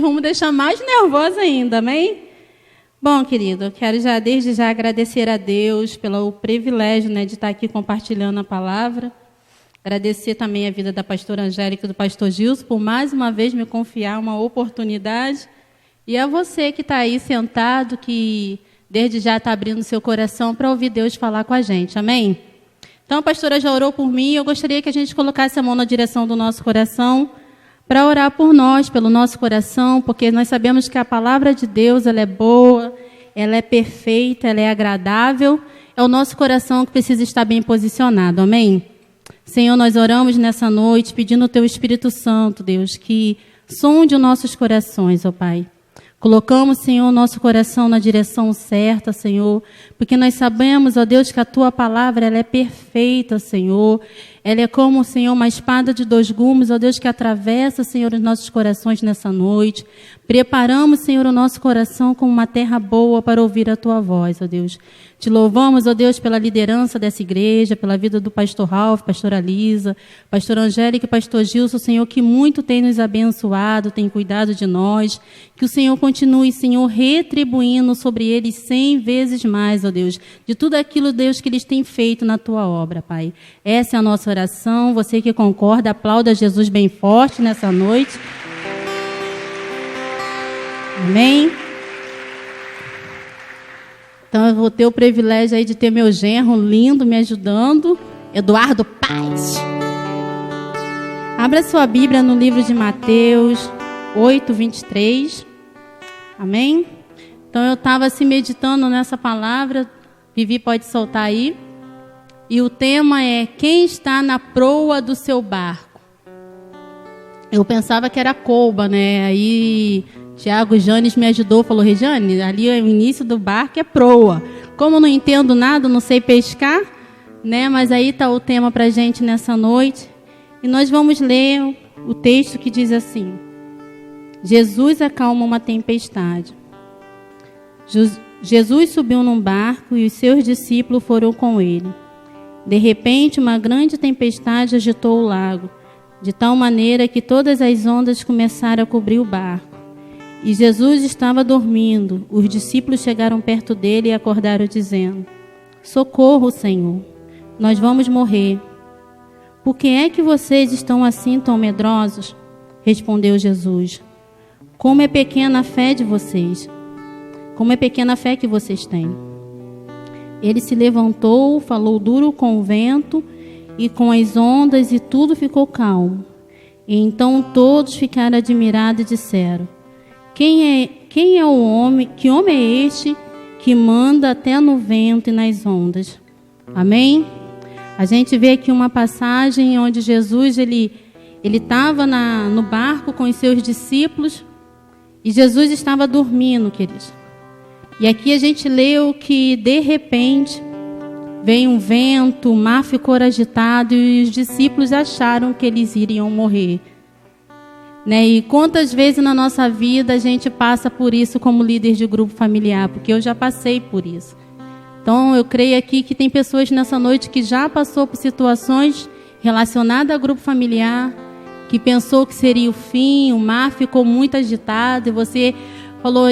Vamos deixar mais nervosa ainda, amém? Bom, querido, eu quero desde já agradecer a Deus pelo privilégio, de estar aqui compartilhando a palavra. Agradecer também a vida da pastora Angélica e do pastor Gilson por mais uma vez me confiar uma oportunidade. E a você que está aí sentado, que desde já está abrindo seu coração para ouvir Deus falar com a gente, amém? Então a pastora já orou por mim, eu gostaria que a gente colocasse a mão na direção do nosso coração para orar por nós, pelo nosso coração, porque nós sabemos que a palavra de Deus, ela é boa, ela é perfeita, ela é agradável, é o nosso coração que precisa estar bem posicionado, amém? Senhor, nós oramos nessa noite pedindo o Teu Espírito Santo, Deus, que sonde os nossos corações, ó Pai. Colocamos, Senhor, nosso coração na direção certa, Senhor, porque nós sabemos, ó Deus, que a Tua palavra ela é perfeita, Senhor. Ela é como, Senhor, uma espada de 2 gumes, ó Deus, que atravessa, Senhor, os nossos corações nessa noite. Preparamos, Senhor, o nosso coração como uma terra boa para ouvir a Tua voz, ó Deus. Te louvamos, ó Deus, pela liderança dessa igreja, pela vida do pastor Ralph, pastora Lisa, pastor Angélica e pastor Gilson, Senhor, que muito tem nos abençoado, tem cuidado de nós. Que o Senhor continue, Senhor, retribuindo sobre eles 100 vezes mais, ó Deus, de tudo aquilo, Deus, que eles têm feito na Tua obra, Pai. Essa é a nossa oração. Você que concorda, aplauda Jesus bem forte nessa noite. Amém? Então eu vou ter o privilégio aí de ter meu genro lindo me ajudando, Eduardo Paz. Abra sua Bíblia no livro de Mateus 8:23. Amém? Então eu estava assim meditando nessa palavra. Vivi, pode soltar aí. E o tema é: quem está na proa do seu barco? Eu pensava que era colba, Aí Tiago Janes me ajudou, falou: Regiane, ali o início do barco é proa. Como eu não entendo nada, não sei pescar, Mas aí está o tema para a gente nessa noite. E nós vamos ler o texto que diz assim: Jesus acalma uma tempestade. Jesus subiu num barco e os seus discípulos foram com ele. De repente, uma grande tempestade agitou o lago, de tal maneira que todas as ondas começaram a cobrir o barco. E Jesus estava dormindo. Os discípulos chegaram perto dele e acordaram dizendo: Socorro, Senhor, nós vamos morrer. Por que é que vocês estão assim tão medrosos? Respondeu Jesus. Como é pequena a fé de vocês. Como é pequena a fé que vocês têm. Ele se levantou, falou duro com o vento e com as ondas, e tudo ficou calmo. E então todos ficaram admirados e disseram: Quem é o homem? Que homem é este que manda até no vento e nas ondas? Amém? A gente vê aqui uma passagem onde Jesus ele estava no barco com os seus discípulos e Jesus estava dormindo, queridos. E aqui a gente leu que de repente veio um vento, o mar ficou agitado e os discípulos acharam que eles iriam morrer. E quantas vezes na nossa vida a gente passa por isso como líder de grupo familiar, porque eu já passei por isso. Então eu creio aqui que tem pessoas nessa noite que já passou por situações relacionadas a grupo familiar, que pensou que seria o fim, o mar ficou muito agitado e você falou: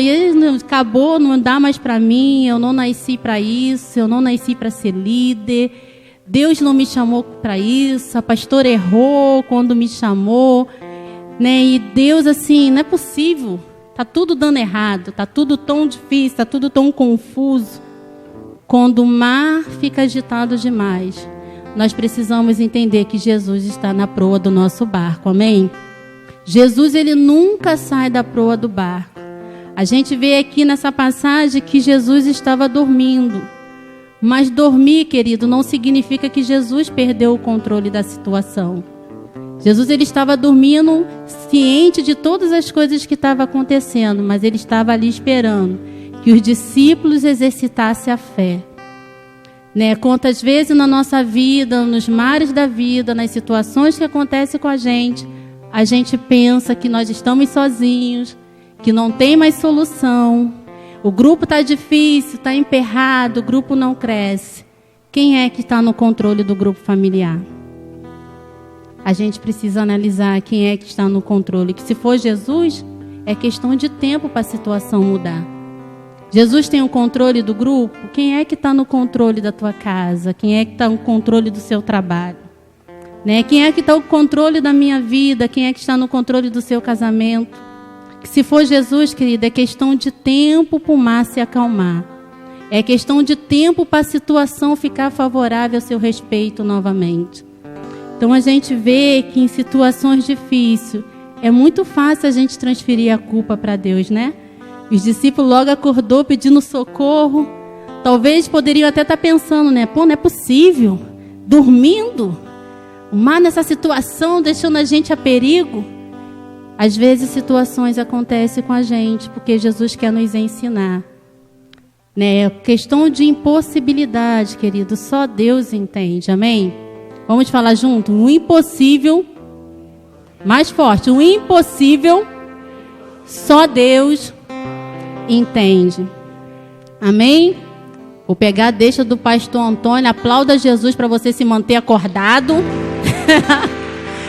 acabou, não dá mais para mim, eu não nasci para isso, eu não nasci para ser líder, Deus não me chamou para isso, a pastora errou quando me chamou. E Deus, assim, não é possível, está tudo dando errado, está tudo tão difícil, está tudo tão confuso. Quando o mar fica agitado demais, nós precisamos entender que Jesus está na proa do nosso barco, amém? Jesus, ele nunca sai da proa do barco. A gente vê aqui nessa passagem que Jesus estava dormindo, mas dormir, querido, não significa que Jesus perdeu o controle da situação. Jesus ele estava dormindo, ciente de todas as coisas que estavam acontecendo, mas ele estava ali esperando que os discípulos exercitassem a fé. Quantas vezes na nossa vida, nos mares da vida, nas situações que acontecem com a gente pensa que nós estamos sozinhos, que não tem mais solução, o grupo está difícil, está emperrado, o grupo não cresce. Quem é que está no controle do grupo familiar? A gente precisa analisar quem é que está no controle. Que se for Jesus, É questão de tempo para a situação mudar. Jesus tem o controle do grupo? Quem é que está no controle da tua casa? Quem é que está no controle do seu trabalho? Né? Quem é que está no controle da minha vida? Quem é que está no controle do seu casamento? Que se for Jesus, querida, é questão de tempo para o mar se acalmar. É questão de tempo para a situação ficar favorável ao seu respeito novamente. Então a gente vê que em situações difíceis é muito fácil a gente transferir a culpa para Deus, né? Os discípulos logo acordou pedindo socorro. Talvez poderiam até estar pensando, né? Pô, não é possível. Dormindo. O mar nessa situação, deixando a gente a perigo. Às vezes situações acontecem com a gente, porque Jesus quer nos ensinar. Né? Questão de impossibilidade, querido. Só Deus entende, amém? Vamos falar junto? O impossível, mais forte. O impossível, só Deus entende. Amém? Vou pegar a deixa do pastor Antônio. Aplauda Jesus para você se manter acordado.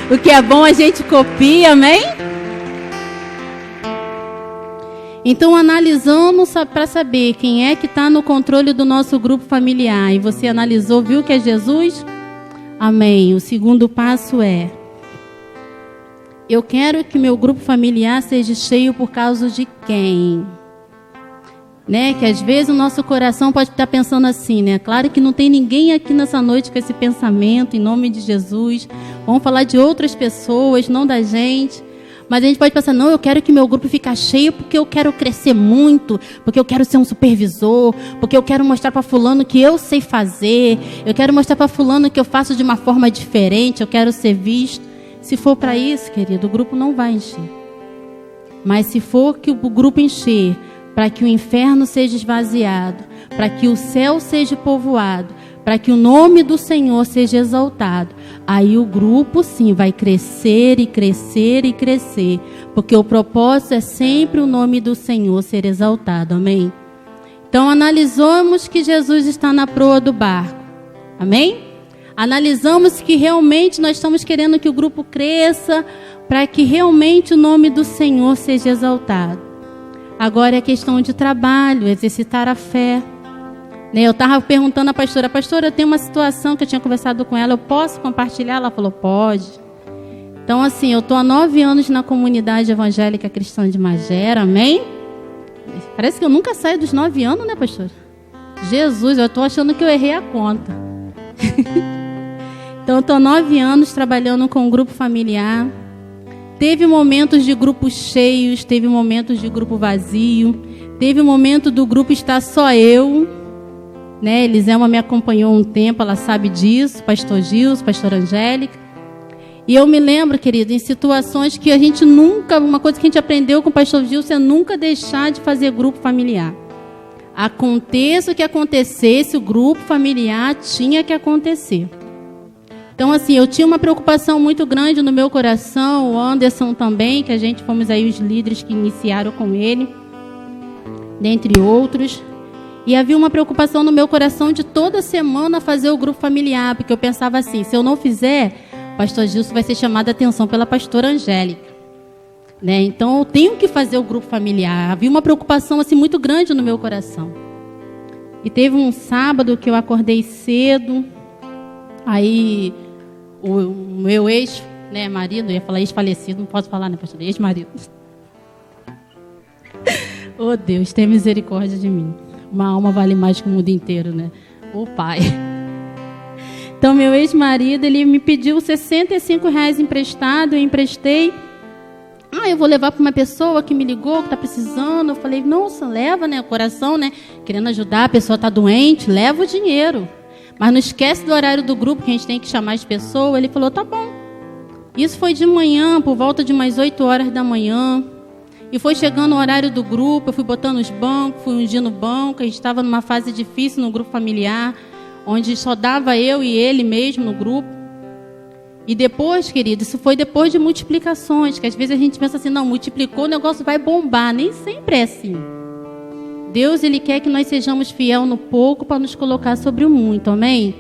O que é bom a gente copia, amém? Então analisamos para saber quem é que está no controle do nosso grupo familiar. E você analisou, viu que é Jesus? Amém. O segundo passo é: eu quero que meu grupo familiar seja cheio por causa de quem? Né? Que às vezes o nosso coração pode estar pensando assim, né? Claro que não tem ninguém aqui nessa noite com esse pensamento, em nome de Jesus. Vamos falar de outras pessoas, não da gente. Mas a gente pode pensar, não, eu quero que meu grupo fique cheio porque eu quero crescer muito, porque eu quero ser um supervisor, porque eu quero mostrar para fulano que eu sei fazer, eu quero mostrar para fulano que eu faço de uma forma diferente, eu quero ser visto. Se for para isso, querido, o grupo não vai encher. Mas se for que o grupo encher, para que o inferno seja esvaziado, para que o céu seja povoado, para que o nome do Senhor seja exaltado, aí o grupo sim vai crescer e crescer e crescer, porque o propósito é sempre o nome do Senhor ser exaltado, amém? Então analisamos que Jesus está na proa do barco, amém? Analisamos que realmente nós estamos querendo que o grupo cresça, para que realmente o nome do Senhor seja exaltado. Agora é questão de trabalho, exercitar a fé. Eu estava perguntando à pastora, tem uma situação que eu tinha conversado com ela, eu posso compartilhar? Ela falou, pode. Então assim, eu estou há 9 anos na comunidade evangélica cristã de Magera, amém? Parece que eu nunca saio dos 9 anos, né, pastora? Jesus, eu estou achando que eu errei a conta. Então eu estou há 9 anos trabalhando com um grupo familiar. Teve momentos de grupos cheios, teve momentos de grupo vazio, teve um momento do grupo estar só eu, né? Elisema me acompanhou um tempo, ela sabe disso, pastor Gilson, pastora Angélica. E eu me lembro, querido, em situações que a gente nunca, uma coisa que a gente aprendeu com o pastor Gilson é nunca deixar de fazer grupo familiar. Aconteça o que acontecesse, o grupo familiar tinha que acontecer. Então, assim, eu tinha uma preocupação muito grande no meu coração, o Anderson também, que a gente fomos aí os líderes que iniciaram com ele, dentre outros. E havia uma preocupação no meu coração de toda semana fazer o grupo familiar, porque eu pensava assim, se eu não fizer, o pastor Gilson vai ser chamado a atenção pela pastora Angélica. Né? Então, eu tenho que fazer o grupo familiar. Havia uma preocupação assim, muito grande no meu coração. E teve um sábado que eu acordei cedo, aí o meu ex-marido, eu ia falar ex-falecido, não posso falar, né, pastor? Ex-marido. Oh, Deus, tenha misericórdia de mim. Uma alma vale mais que o mundo inteiro, né? Ô, pai. Então, meu ex-marido, ele me pediu R$65 emprestado, eu emprestei. Eu vou levar para uma pessoa que me ligou, que está precisando. Eu falei, nossa, leva, né? O coração, né? Querendo ajudar, a pessoa está doente, leva o dinheiro. Mas não esquece do horário do grupo, que a gente tem que chamar as pessoas. Ele falou, tá bom. Isso foi de manhã, por volta de umas 8 horas da manhã. E foi chegando o horário do grupo, eu fui botando os bancos, fui ungindo o banco. A gente estava numa fase difícil no grupo familiar, onde só dava eu e ele mesmo no grupo. E depois, querido, isso foi depois de multiplicações, que às vezes a gente pensa assim, não, multiplicou, o negócio vai bombar. Nem sempre é assim. Deus, Ele quer que nós sejamos fiel no pouco para nos colocar sobre o muito, amém?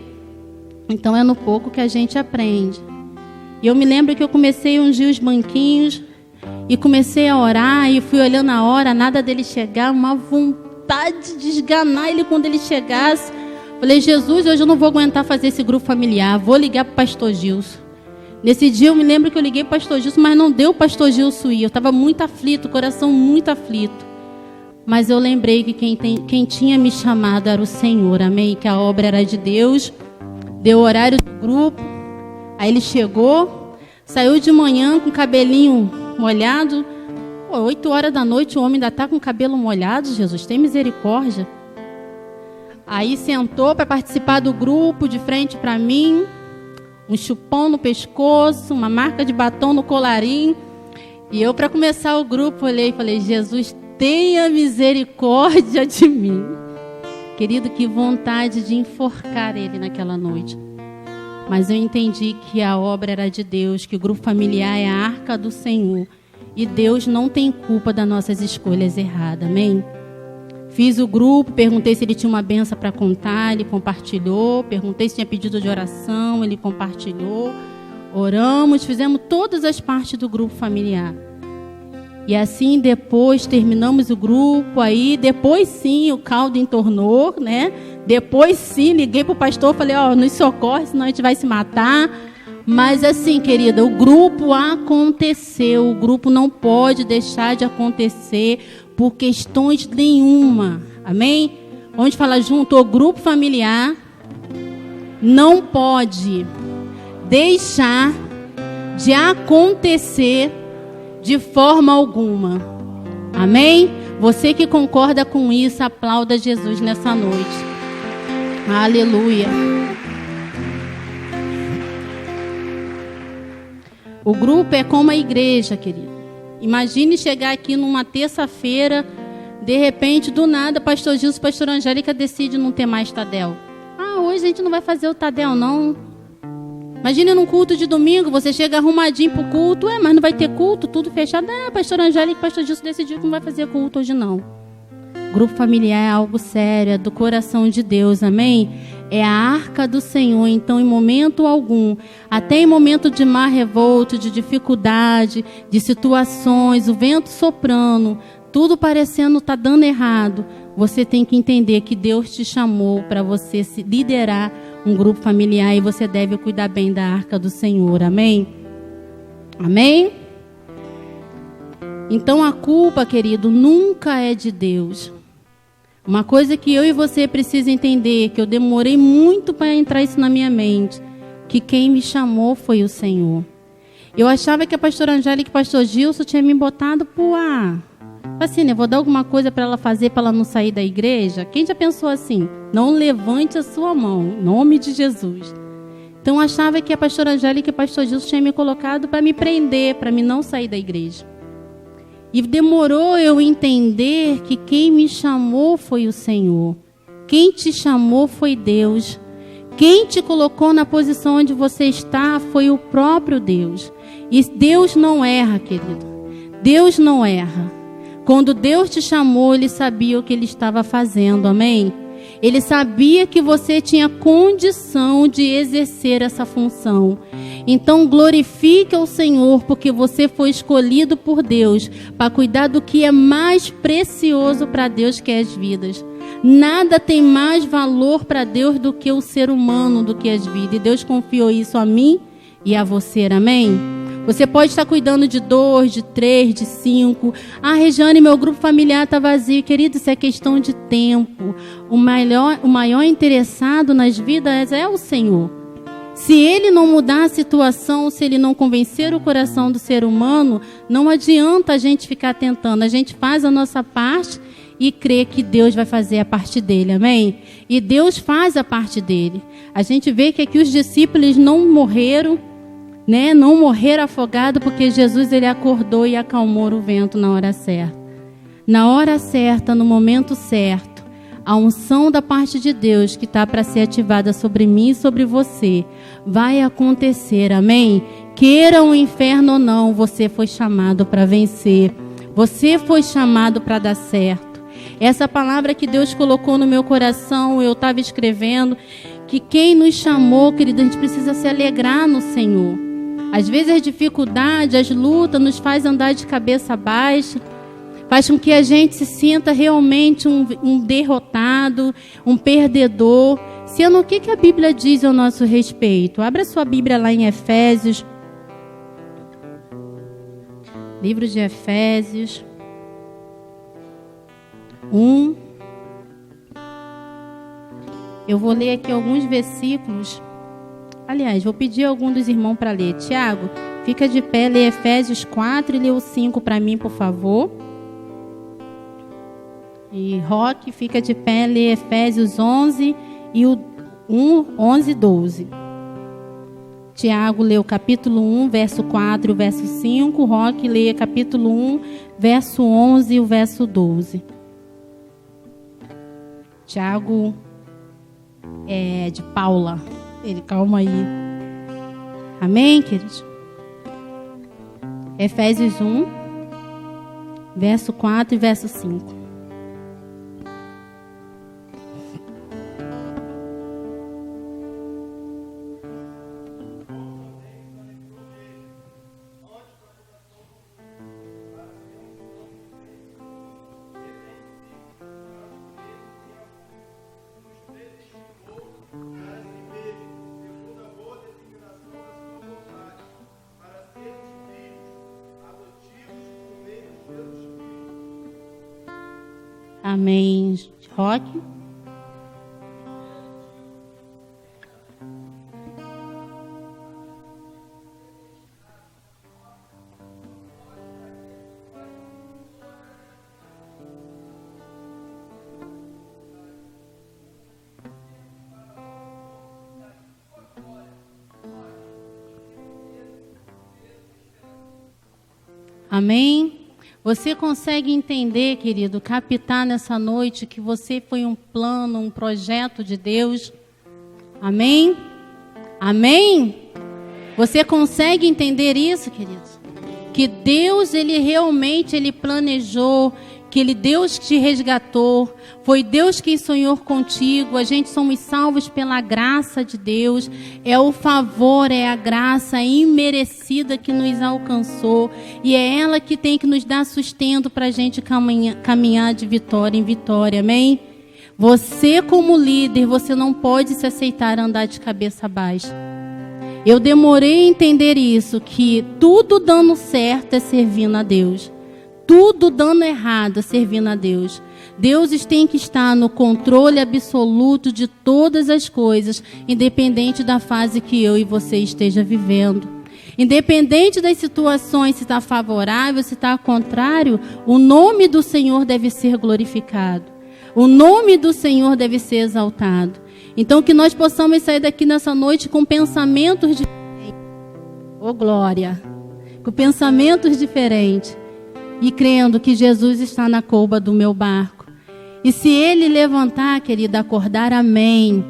Então é no pouco que a gente aprende. E eu me lembro que eu comecei a ungir os banquinhos E comecei a orar e fui olhando a hora, nada dele chegar, uma vontade de esganar ele quando ele chegasse. Falei, Jesus, hoje eu não vou aguentar fazer esse grupo familiar, vou ligar para o pastor Gilson. Nesse dia eu me lembro que eu liguei para o pastor Gilson, mas não deu o pastor Gilson ir. Eu estava muito aflito, coração muito aflito. Mas eu lembrei que quem tinha me chamado era o Senhor, amém? Que a obra era de Deus. Deu o horário do grupo, aí ele chegou, saiu de manhã com o cabelinho molhado. 8 horas da noite o homem ainda está com o cabelo molhado, Jesus, tem misericórdia. Aí sentou para participar do grupo, de frente para mim, um chupão no pescoço, uma marca de batom no colarinho. E eu, para começar o grupo, olhei e falei, Jesus, tenha misericórdia de mim. Querido, que vontade de enforcar ele naquela noite. Mas eu entendi que a obra era de Deus, que o grupo familiar é a arca do Senhor. E Deus não tem culpa das nossas escolhas erradas, amém? Fiz o grupo, perguntei se ele tinha uma benção para contar, ele compartilhou. Perguntei se tinha pedido de oração, ele compartilhou. Oramos, fizemos todas as partes do grupo familiar. E assim depois terminamos o grupo, aí depois sim o caldo entornou, né? Depois sim liguei para o pastor, falei, nos socorre, senão a gente vai se matar. Mas assim, querida, o grupo aconteceu, o grupo não pode deixar de acontecer por questões nenhuma, amém? Vamos falar junto, o grupo familiar não pode deixar de acontecer de forma alguma, amém? Você que concorda com isso, aplauda Jesus nessa noite, aleluia. O grupo é como a igreja, querido. Imagine chegar aqui numa terça-feira, de repente, do nada, pastor Gilson e pastor Angélica decidem não ter mais Tadel. Hoje a gente não vai fazer o Tadel, não. Imagine num culto de domingo, você chega arrumadinho pro culto, mas não vai ter culto, tudo fechado. Pastor Angélica e pastor Gilson decidiu que não vai fazer culto hoje, não. Grupo familiar é algo sério, é do coração de Deus, amém? É a arca do Senhor, então em momento algum, até em momento de mar revolto, de dificuldade, de situações, o vento soprando, tudo parecendo estar dando errado, você tem que entender que Deus te chamou para você liderar um grupo familiar e você deve cuidar bem da arca do Senhor, amém? Amém? Então a culpa, querido, nunca é de Deus. Uma coisa que eu e você precisam entender, que eu demorei muito para entrar isso na minha mente, que quem me chamou foi o Senhor. Eu achava que a pastora Angélica e o pastor Gilson tinham me botado assim, né? Vou dar alguma coisa para ela fazer, para ela não sair da igreja. Quem já pensou assim? Não levante a sua mão, em nome de Jesus. Então eu achava que a pastora Angélica e o pastor Gilson tinham me colocado para me prender, para me não sair da igreja. E demorou eu entender que quem me chamou foi o Senhor. Quem te chamou foi Deus. Quem te colocou na posição onde você está foi o próprio Deus. E Deus não erra, querido. Deus não erra. Quando Deus te chamou, Ele sabia o que Ele estava fazendo, amém? Ele sabia que você tinha condição de exercer essa função. Então glorifique ao Senhor, porque você foi escolhido por Deus para cuidar do que é mais precioso para Deus, que é as vidas. Nada tem mais valor para Deus do que o ser humano, do que as vidas. E Deus confiou isso a mim e a você, amém? Você pode estar cuidando de 2, de 3, de 5. Regiane, meu grupo familiar está vazio. Querido, isso é questão de tempo. O maior interessado nas vidas é o Senhor. Se Ele não mudar a situação, se Ele não convencer o coração do ser humano, não adianta a gente ficar tentando. A gente faz a nossa parte e crê que Deus vai fazer a parte dele, amém? E Deus faz a parte dele. A gente vê que aqui os discípulos não morreram, né? Não morreram afogados, porque Jesus ele acordou e acalmou o vento na hora certa. Na hora certa, no momento certo, a unção da parte de Deus que está para ser ativada sobre mim e sobre você vai acontecer, amém? Queira o inferno ou não, você foi chamado para vencer. Você foi chamado para dar certo. Essa palavra que Deus colocou no meu coração, eu estava escrevendo, que quem nos chamou, querido, a gente precisa se alegrar no Senhor. Às vezes a dificuldade, as lutas nos faz andar de cabeça baixa, faz com que a gente se sinta realmente um derrotado, um perdedor. Sendo o que a Bíblia diz ao nosso respeito? Abra sua Bíblia lá em Efésios. Livro de Efésios 1. Eu vou ler aqui alguns versículos. Aliás, vou pedir a algum dos irmãos para ler. Tiago, fica de pé, lê Efésios 4 e lê o 5 para mim, por favor. E Roque, fica de pé, lê Efésios 11 e o 11 e 12. Tiago lê o capítulo 1, verso 4 e o verso 5. Roque lê capítulo 1, verso 11 e o verso 12. Tiago é de Paula. Ele, calma aí. Amém, queridos? Efésios 1, verso 4 e verso 5. Amém. Roque. Amém. Você consegue entender, querido, captar nessa noite que você foi um plano, um projeto de Deus? Amém? Amém? Você consegue entender isso, querido? Que Deus, Ele realmente, Ele planejou, que Deus te resgatou, foi Deus quem sonhou contigo, a gente somos salvos pela graça de Deus, é o favor, é a graça imerecida que nos alcançou, e é ela que tem que nos dar sustento para a gente caminhar de vitória em vitória, amém? Você como líder, você não pode se aceitar andar de cabeça baixa. Eu demorei a entender isso, que tudo dando certo é servindo a Deus. Tudo dando errado, servindo a Deus. Deus tem que estar no controle absoluto de todas as coisas, independente da fase que eu e você esteja vivendo. Independente das situações, se está favorável, se está contrário, o nome do Senhor deve ser glorificado. O nome do Senhor deve ser exaltado. Então, que nós possamos sair daqui nessa noite com pensamentos diferentes. Oh, glória! Com pensamentos diferentes. E crendo que Jesus está na colba do meu barco. E se Ele levantar, querida, acordar, amém.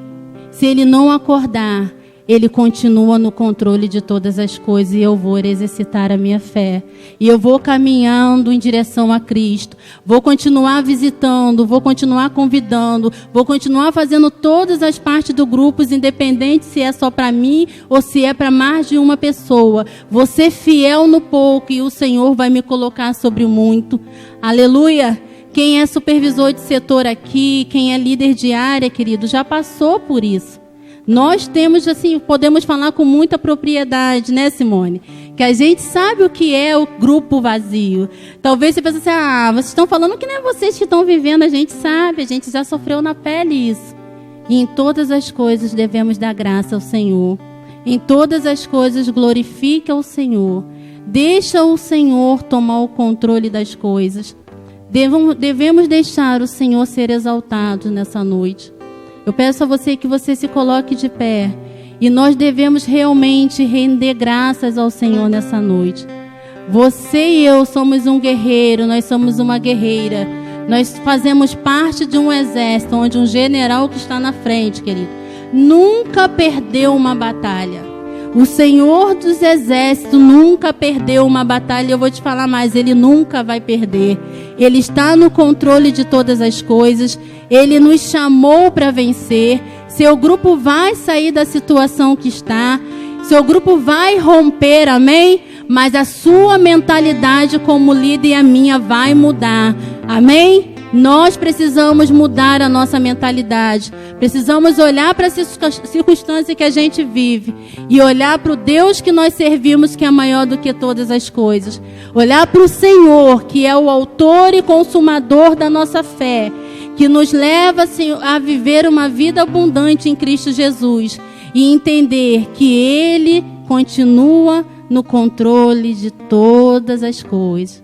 Se Ele não acordar, Ele continua no controle de todas as coisas. E eu vou exercitar a minha fé. E eu vou caminhando em direção a Cristo. Vou continuar visitando, vou continuar convidando. Vou continuar fazendo todas as partes do grupo, independente se é só para mim ou se é para mais de uma pessoa. Vou ser fiel no pouco e o Senhor vai me colocar sobre o muito. Aleluia! Quem é supervisor de setor aqui, quem é líder de área, querido, já passou por isso. Nós temos, assim, podemos falar com muita propriedade, né, Simone? Que a gente sabe o que é o grupo vazio. Talvez você pense assim, vocês estão falando que não é vocês que estão vivendo, a gente sabe, a gente já sofreu na pele isso. E em todas as coisas devemos dar graça ao Senhor. Em todas as coisas glorifica ao Senhor. Deixa o Senhor tomar o controle das coisas. Devemos deixar o Senhor ser exaltado nessa noite. Eu peço a você que você se coloque de pé. E nós devemos realmente render graças ao Senhor nessa noite. Você e eu somos um guerreiro, nós somos uma guerreira. Nós fazemos parte de um exército, onde um general que está na frente, querido, nunca perdeu uma batalha. O Senhor dos Exércitos nunca perdeu uma batalha. Eu vou te falar mais, Ele nunca vai perder. Ele está no controle de todas as coisas. Ele nos chamou para vencer. Seu grupo vai sair da situação que está. Seu grupo vai romper, amém? Mas a sua mentalidade como líder e a minha vai mudar, amém? Nós precisamos mudar a nossa mentalidade. Precisamos olhar para essa circunstância que a gente vive e olhar para o Deus que nós servimos, que é maior do que todas as coisas. Olhar para o Senhor, que é o autor e consumador da nossa fé, que nos leva a viver uma vida abundante em Cristo Jesus e entender que Ele continua no controle de todas as coisas.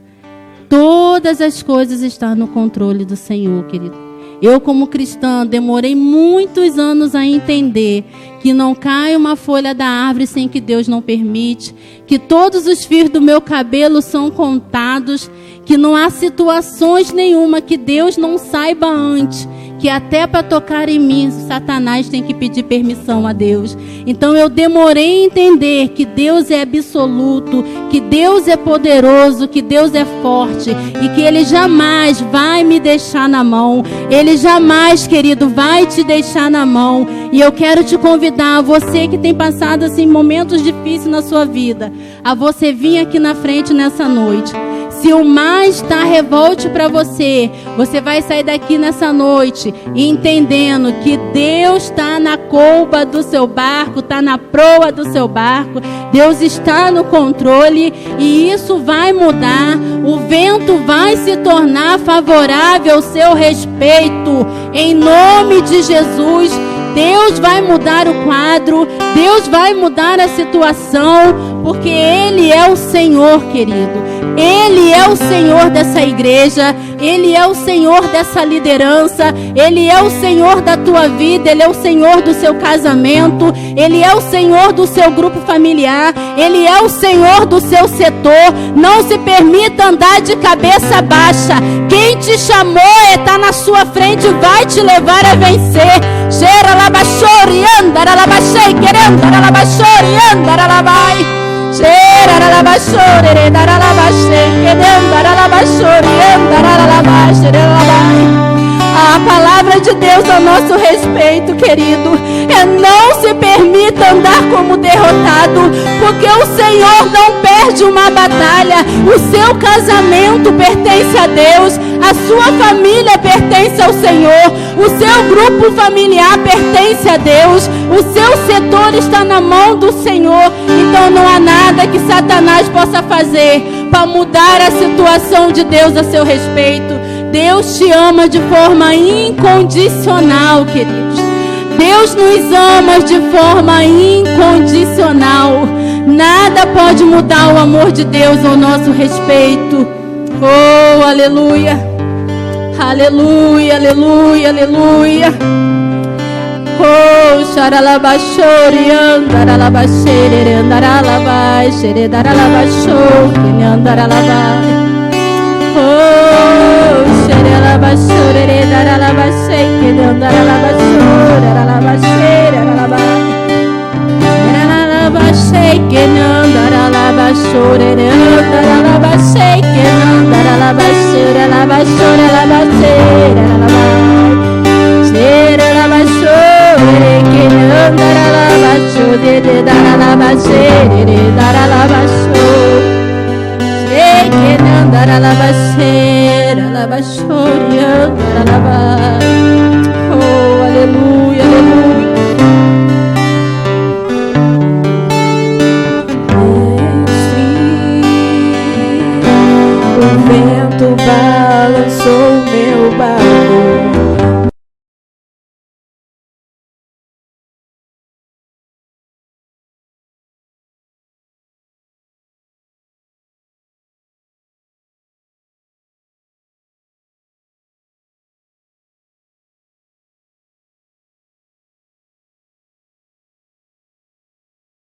Todas as coisas estão no controle do Senhor, querido. Eu, como cristã, demorei muitos anos a entender que não cai uma folha da árvore sem que Deus não permite, que todos os fios do meu cabelo são contados, que não há situações nenhuma que Deus não saiba antes, que até para tocar em mim, Satanás tem que pedir permissão a Deus. Então eu demorei a entender que Deus é absoluto, que Deus é poderoso, que Deus é forte e que Ele jamais vai me deixar na mão. Ele jamais, querido, vai te deixar na mão. E eu quero te convidar, você que tem passado assim momentos difíceis na sua vida, a você vir aqui na frente nessa noite. Se o mar está revolte para você, você vai sair daqui nessa noite entendendo que Deus está na colba do seu barco, está na proa do seu barco. Deus está no controle e isso vai mudar. O vento vai se tornar favorável ao seu respeito. Em nome de Jesus, Deus vai mudar o quadro, Deus vai mudar a situação, porque Ele é o Senhor, querido. Ele é o Senhor dessa igreja, Ele é o Senhor dessa liderança, Ele é o Senhor da tua vida, Ele é o Senhor do seu casamento, Ele é o Senhor do seu grupo familiar, Ele é o Senhor do seu setor. Não se permita andar de cabeça baixa. Quem te chamou está na sua frente e vai te levar a vencer. Cheira labachori, andara labachei, querendo, andara labachori, andara labai. Cheira labachori, andara labachei, querendo, andara labachori, andara labai, cheira labai. A palavra de Deus a nosso respeito, querido, é não se permita andar como derrotado, porque o Senhor não perde uma batalha. O seu casamento pertence a Deus, a sua família pertence ao Senhor, o seu grupo familiar pertence a Deus, o seu setor está na mão do Senhor. Então não há nada que Satanás possa fazer para mudar a situação de Deus a seu respeito. Deus te ama de forma incondicional, queridos. Deus nos ama de forma incondicional. Nada pode mudar o amor de Deus ao nosso respeito. Oh, aleluia. Aleluia, aleluia, aleluia. Oh, xaralabachori, andaralabaxere, andaralabaxere, andaralabachori, andaralabai. Oh, xerelabachore, daralabachei, andaralabachore, aralabaxere, aralabai. Aralabachei, andaralabachore, andaralabachei, andaralabachore, alabachore, alabachore, aralabai. Xerelabachore, andaralabachore, daralabachore, daralabachore. Que andar a la basera, la bashoria, andar a la